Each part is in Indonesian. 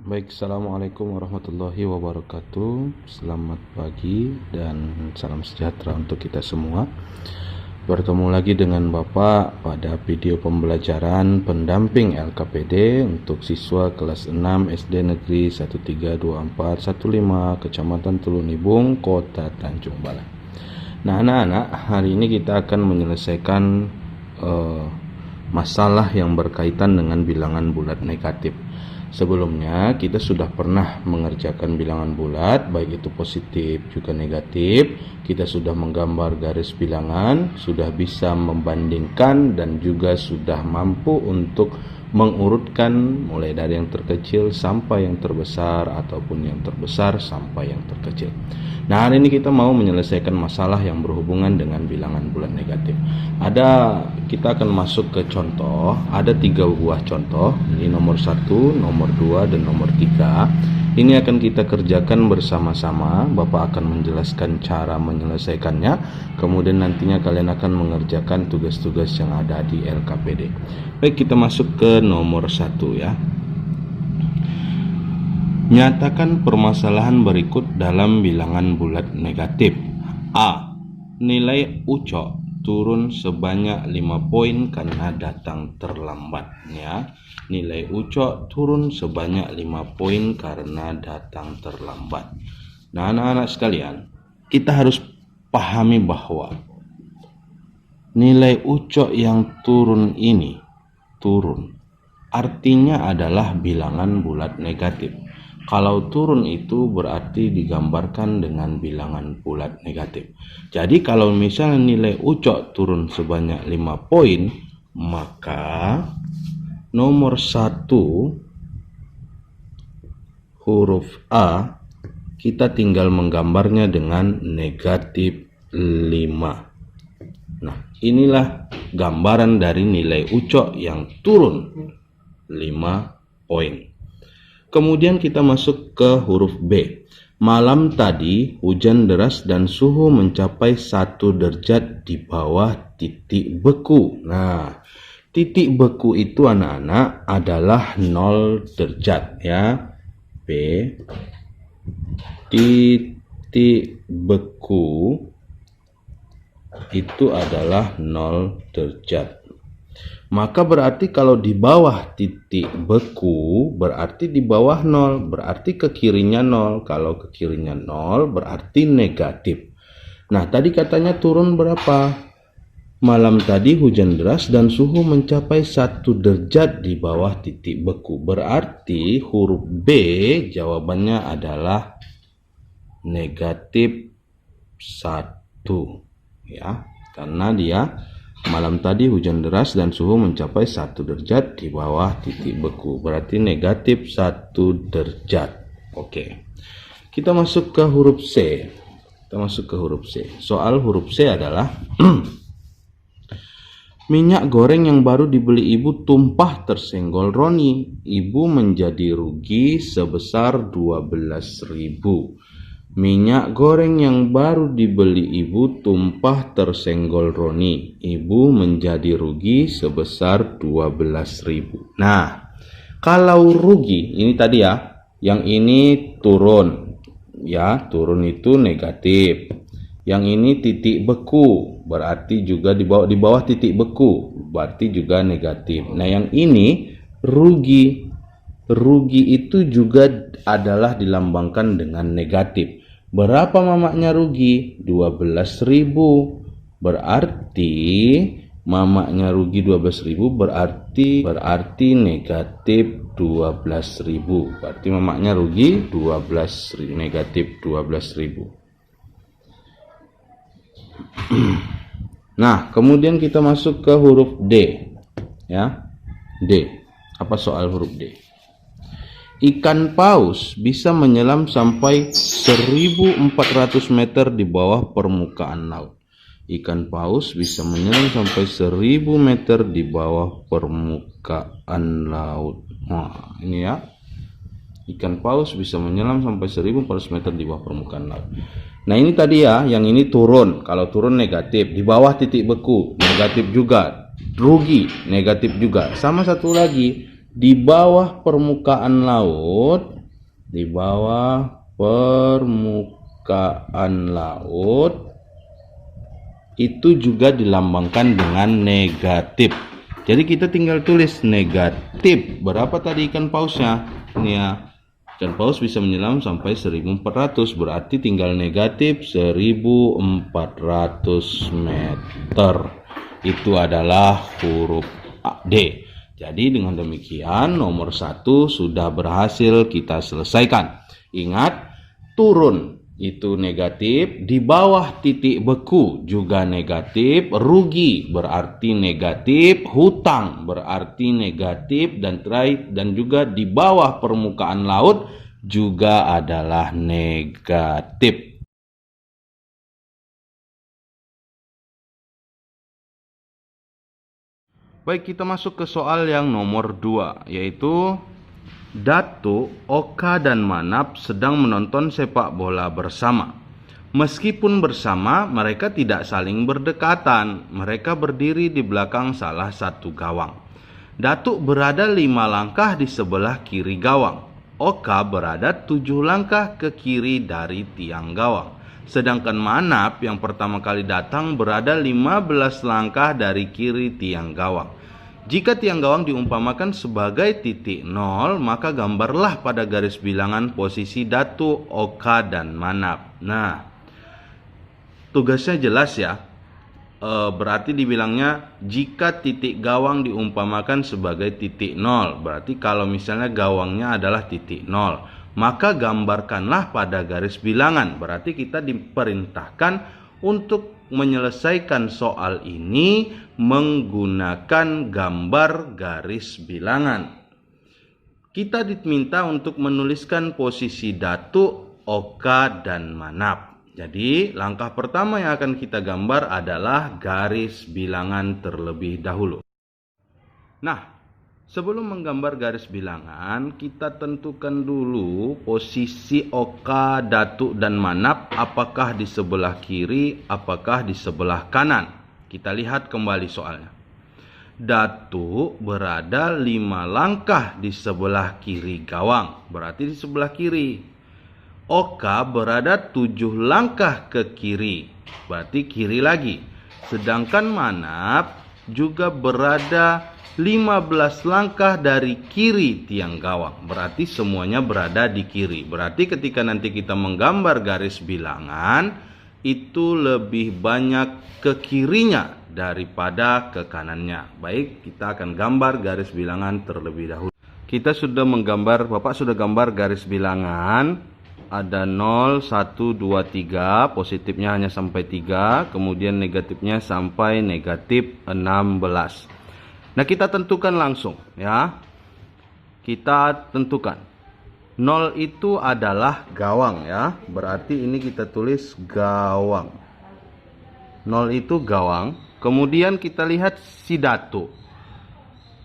Baik, assalamualaikum warahmatullahi wabarakatuh. Selamat pagi dan salam sejahtera untuk kita semua. Bertemu lagi dengan Bapak pada video pembelajaran pendamping LKPD untuk siswa kelas 6 SD Negeri 132415 Kecamatan Tulunibung, Kota Tanjung Balai. Nah, anak-anak, hari ini kita akan menyelesaikan masalah yang berkaitan dengan bilangan bulat negatif. Sebelumnya kita sudah pernah mengerjakan bilangan bulat, baik itu positif juga negatif. Kita sudah menggambar garis bilangan, sudah bisa membandingkan, dan juga sudah mampu untuk mengurutkan mulai dari yang terkecil sampai yang terbesar, ataupun yang terbesar sampai yang terkecil. Nah, hari ini kita mau menyelesaikan masalah yang berhubungan dengan bilangan bulat negatif. Kita akan masuk ke contoh. Ada 3 buah contoh. Ini nomor 1, nomor 2, dan nomor 3. Ini akan kita kerjakan bersama-sama. Bapak akan menjelaskan cara menyelesaikannya. Kemudian nantinya kalian akan mengerjakan tugas-tugas yang ada di LKPD. Baik, kita masuk ke nomor 1 ya. Nyatakan permasalahan berikut dalam bilangan bulat negatif. A. Nilai Ucok turun sebanyak 5 poin karena datang terlambat. Ya. Nilai Ucok turun sebanyak 5 poin karena datang terlambat. Nah, anak-anak sekalian, kita harus pahami bahwa nilai Ucok yang turun ini artinya adalah bilangan bulat negatif. Kalau turun itu berarti digambarkan dengan bilangan bulat negatif. Jadi kalau misalnya nilai Ucok turun sebanyak 5 poin, maka nomor 1 huruf A kita tinggal menggambarnya dengan negatif 5. Nah, inilah gambaran dari nilai Ucok yang turun 5 poin. Kemudian kita masuk ke huruf B. Malam tadi hujan deras dan suhu mencapai 1 derajat di bawah titik beku. Nah, titik beku itu anak-anak adalah 0 derajat ya. B. Titik beku itu adalah 0 derajat. Maka berarti kalau di bawah titik beku berarti di bawah 0, berarti ke kirinya 0. Kalau ke kirinya 0 berarti negatif. Nah, tadi katanya turun berapa? Malam tadi hujan deras dan suhu mencapai 1 derajat di bawah titik beku. Berarti huruf B jawabannya adalah negatif 1 ya, karena dia malam tadi hujan deras dan suhu mencapai 1 derajat di bawah titik beku. Berarti negatif 1 derajat. Oke. Kita masuk ke huruf C. Soal huruf C adalah minyak goreng yang baru dibeli ibu tumpah tersenggol Roni. Ibu menjadi rugi sebesar 12.000. Minyak goreng yang baru dibeli ibu tumpah tersenggol Roni. Ibu menjadi rugi sebesar 12.000. Nah, kalau rugi, ini tadi ya, yang ini turun. Ya, turun itu negatif. Yang ini titik beku, berarti juga di bawah titik beku, berarti juga negatif. Nah, yang ini rugi. Rugi itu juga adalah dilambangkan dengan negatif. Berapa mamaknya rugi? 12.000. Berarti mamaknya rugi 12.000 berarti negatif 12.000. Berarti mamaknya rugi 12.000, negatif 12.000. Nah, kemudian kita masuk ke huruf D. Ya. D. Apa soal huruf D? Ikan paus bisa menyelam sampai 1.400 meter di bawah permukaan laut. Ikan paus bisa menyelam sampai 1.000 meter di bawah permukaan laut. Nah, ini ya. Ikan paus bisa menyelam sampai 1.400 meter di bawah permukaan laut. Nah, ini tadi ya, yang ini turun. Kalau turun negatif, di bawah titik beku negatif juga. Rugi negatif juga. Sama satu lagi, di bawah permukaan laut di bawah permukaan laut itu juga dilambangkan dengan negatif. Jadi kita tinggal tulis negatif. Berapa tadi ikan pausnya? Ini ya. Ikan paus bisa menyelam sampai 1400, berarti tinggal negatif 1400 meter. Itu adalah huruf D. Jadi dengan demikian nomor 1 sudah berhasil kita selesaikan. Ingat, turun itu negatif, di bawah titik beku juga negatif, rugi berarti negatif, hutang berarti negatif, dan juga di bawah permukaan laut juga adalah negatif. Baik, kita masuk ke soal yang nomor 2, yaitu Datuk, Oka, dan Manap sedang menonton sepak bola bersama. Meskipun bersama, mereka tidak saling berdekatan. Mereka berdiri di belakang salah satu gawang. Datuk berada 5 langkah di sebelah kiri gawang. Oka berada 7 langkah ke kiri dari tiang gawang. Sedangkan Manap yang pertama kali datang berada 15 langkah dari kiri tiang gawang. Jika tiang gawang diumpamakan sebagai titik 0, maka gambarlah pada garis bilangan posisi Datuk, Oka, dan Manap. Nah, tugasnya jelas ya. Berarti dibilangnya jika titik gawang diumpamakan sebagai titik 0. Berarti kalau misalnya gawangnya adalah titik 0, maka gambarkanlah pada garis bilangan. Berarti kita diperintahkan untuk menyelesaikan soal ini menggunakan gambar garis bilangan. Kita diminta untuk menuliskan posisi Datuk, Oka, dan Manap. Jadi langkah pertama yang akan kita gambar adalah garis bilangan terlebih dahulu. Nah, sebelum menggambar garis bilangan, kita tentukan dulu posisi Oka, Datuk, dan Manap, apakah di sebelah kiri, apakah di sebelah kanan. Kita lihat kembali soalnya. Datuk berada 5 langkah di sebelah kiri gawang, berarti di sebelah kiri. Oka berada 7 langkah ke kiri, berarti kiri lagi. Sedangkan Manap juga berada 15 langkah dari kiri tiang gawang, berarti semuanya berada di kiri. Berarti ketika nanti kita menggambar garis bilangan, itu lebih banyak ke kirinya daripada ke kanannya. Baik, kita akan gambar garis bilangan terlebih dahulu. Kita sudah menggambar, Bapak sudah gambar garis bilangan. Ada 0, 1, 2, 3, positifnya hanya sampai 3, kemudian negatifnya sampai negatif 16. Nah, kita tentukan langsung ya. Kita tentukan 0 itu adalah gawang ya. Berarti ini kita tulis gawang. 0 itu gawang. Kemudian kita lihat si Datuk.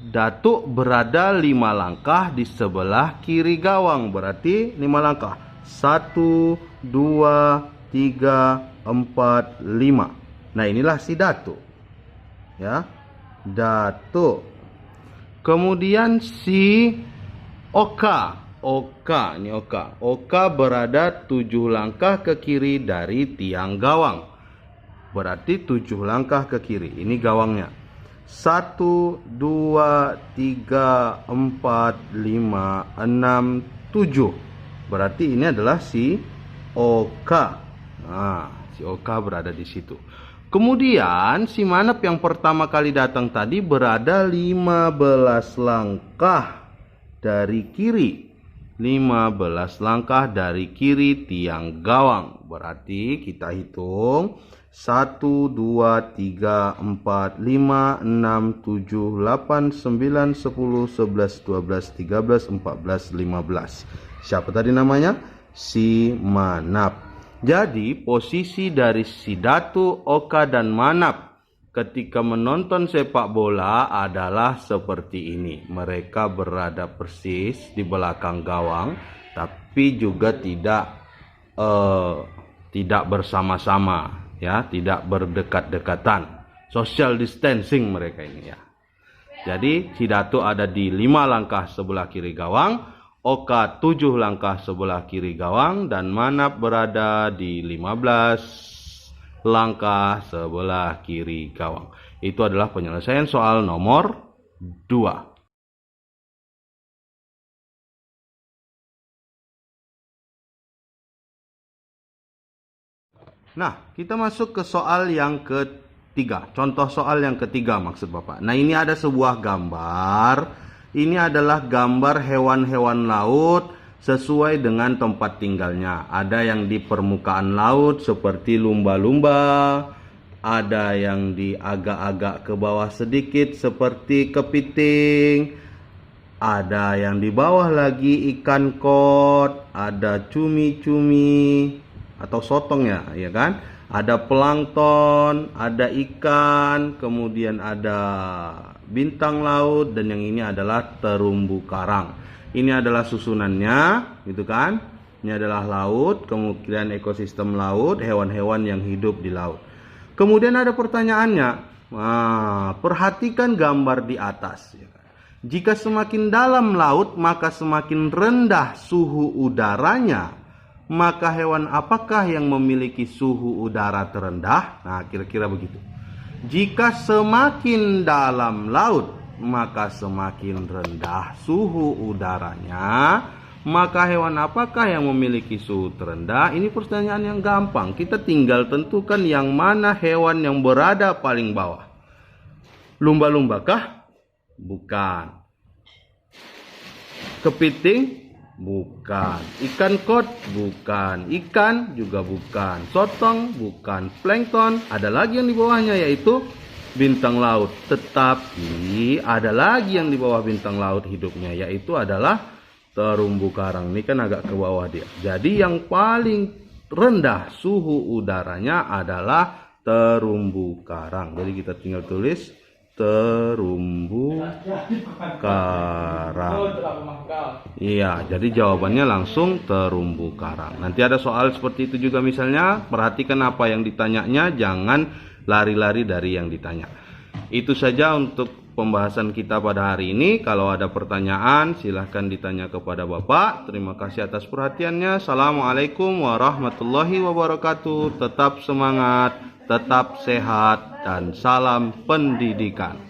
Datuk berada 5 langkah di sebelah kiri gawang. Berarti 5 langkah. 1, 2, 3, 4, 5. Nah, inilah si Datuk. Ya. Datuk. Kemudian si Oka. Ini Oka. Oka berada 7 langkah ke kiri dari tiang gawang. Berarti 7 langkah ke kiri. Ini gawangnya. 1, 2, 3, 4, 5, 6, 7. Berarti ini adalah si Oka. Nah, si Oka berada di situ. Kemudian si Manap yang pertama kali datang tadi berada 15 langkah dari kiri. 15 langkah dari kiri tiang gawang. Berarti kita hitung 1, 2, 3, 4, 5, 6, 7, 8, 9, 10, 11, 12, 13, 14, 15. Siapa tadi namanya? Si Manap. Jadi posisi dari si Datuk, Oka, dan Manap ketika menonton sepak bola adalah seperti ini. Mereka berada persis di belakang gawang, tapi juga tidak bersama-sama, ya, tidak berdekat-dekatan. Social distancing mereka ini ya. Jadi si Datuk ada di 5 langkah sebelah kiri gawang. Oka 7 langkah sebelah kiri gawang dan Manap berada di 15 langkah sebelah kiri gawang. Itu adalah penyelesaian soal nomor 2. Nah, kita masuk ke soal yang ketiga. Contoh soal yang ketiga maksud Bapak. Nah, ini ada sebuah gambar. Ini adalah gambar hewan-hewan laut sesuai dengan tempat tinggalnya. Ada yang di permukaan laut seperti lumba-lumba. Ada yang di agak-agak ke bawah sedikit seperti kepiting. Ada yang di bawah lagi ikan kod. Ada cumi-cumi atau sotong ya kan? Ada plankton, ada ikan, kemudian ada bintang laut, dan yang ini adalah terumbu karang. Ini adalah susunannya, gitu kan? Ini adalah laut, kemudian ekosistem laut, hewan-hewan yang hidup di laut. Kemudian ada pertanyaannya, perhatikan gambar di atas. Jika semakin dalam laut, maka semakin rendah suhu udaranya. Maka hewan apakah yang memiliki suhu udara terendah? Nah, kira-kira begitu. Jika semakin dalam laut, maka semakin rendah suhu udaranya. Maka hewan apakah yang memiliki suhu terendah? Ini pertanyaan yang gampang. Kita tinggal tentukan yang mana hewan yang berada paling bawah. Lumba-lumba kah? Bukan. Kepiting? Bukan. Ikan kod? Bukan. Ikan juga bukan. Sotong? Bukan. Plankton? Ada lagi yang di bawahnya, yaitu bintang laut. Tetapi ada lagi yang di bawah bintang laut hidupnya, yaitu adalah terumbu karang. Ini kan agak ke bawah dia. Jadi yang paling rendah suhu udaranya adalah terumbu karang. Jadi kita tinggal tulis terumbu karang. Iya, jadi jawabannya langsung terumbu karang. Nanti ada soal seperti itu juga misalnya. Perhatikan apa yang ditanyanya, jangan lari-lari dari yang ditanya. Itu saja untuk pembahasan kita pada hari ini. Kalau ada pertanyaan, silahkan ditanya kepada Bapak. Terima kasih atas perhatiannya. Assalamualaikum warahmatullahi wabarakatuh. Tetap semangat, tetap sehat, dan salam pendidikan.